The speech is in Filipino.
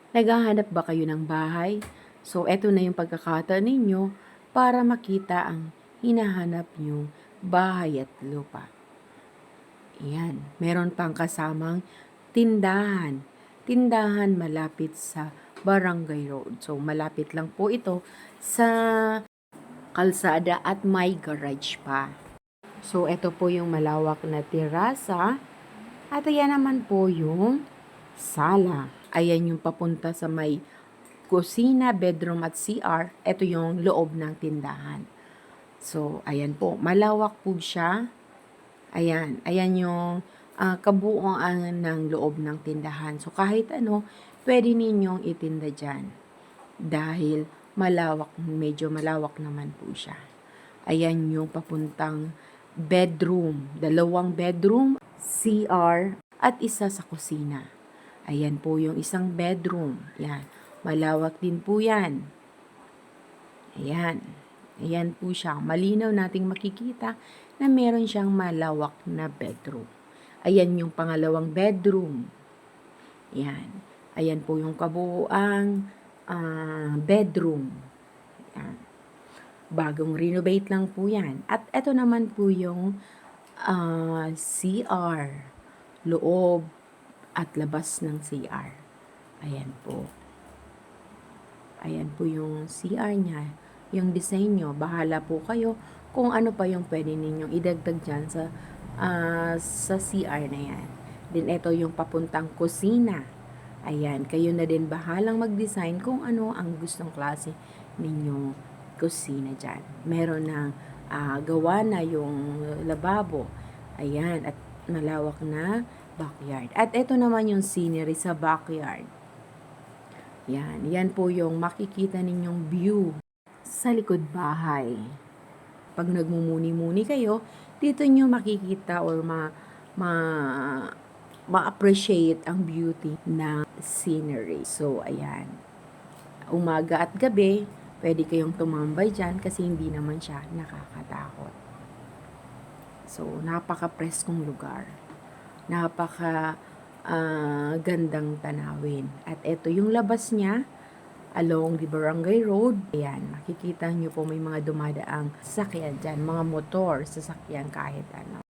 Naghahanap ba kayo ng bahay? So, eto na yung pagkakataon ninyo para makita ang hinahanap nyong bahay at lupa. Ayan, meron pang kasamang tindahan. Tindahan malapit sa Barangay Road. So, malapit lang po ito sa kalsada at may garage pa. So, eto po yung malawak na terasa. At ayan naman po yung sala. Ayan yung papunta sa may kusina, bedroom at CR. Ito yung loob ng tindahan. So, ayan po. Malawak po siya. Ayan. Ayan yung kabuuan ng loob ng tindahan. So, kahit ano, pwede ninyong itinda dyan. Dahil malawak, medyo malawak naman po siya. Ayan yung papuntang bedroom. 2 bedroom, CR, at isa sa kusina. Ayan po yung isang bedroom. Yan. Malawak din po yan. Ayan. Ayan po siya. Malinaw nating makikita na meron siyang malawak na bedroom. Ayan yung pangalawang bedroom. Ayan. Ayan po yung kabuuang bedroom. Ayan. Bagong renovate lang po yan. At ito naman po yung CR. Loob at labas ng CR. Ayan po. Ayan po yung CR niya. Yung design nyo, bahala po kayo kung ano pa yung pwede ninyong idagdag dyan sa CR na yan. Then, ito yung papuntang kusina. Ayan, kayo na din bahalang mag-design kung ano ang gustong klase ninyong kusina dyan. Meron ng gawa na yung lababo. Ayan, at malawak na backyard. At ito naman yung scenery sa backyard. Yan po yung makikita ninyong view sa likod bahay. Pag nagmumuni-muni kayo, dito nyo makikita or ma-appreciate ang beauty ng scenery. So, ayan. Umaga at gabi, pwede kayong tumambay dyan kasi hindi naman siya nakakatakot. So, napaka-preskong lugar. Gandang tanawin. At ito yung labas niya along the Barangay Road. Ayan, makikita nyo po may mga dumadaang sasakyan dyan, mga motor, sasakyan kahit ano.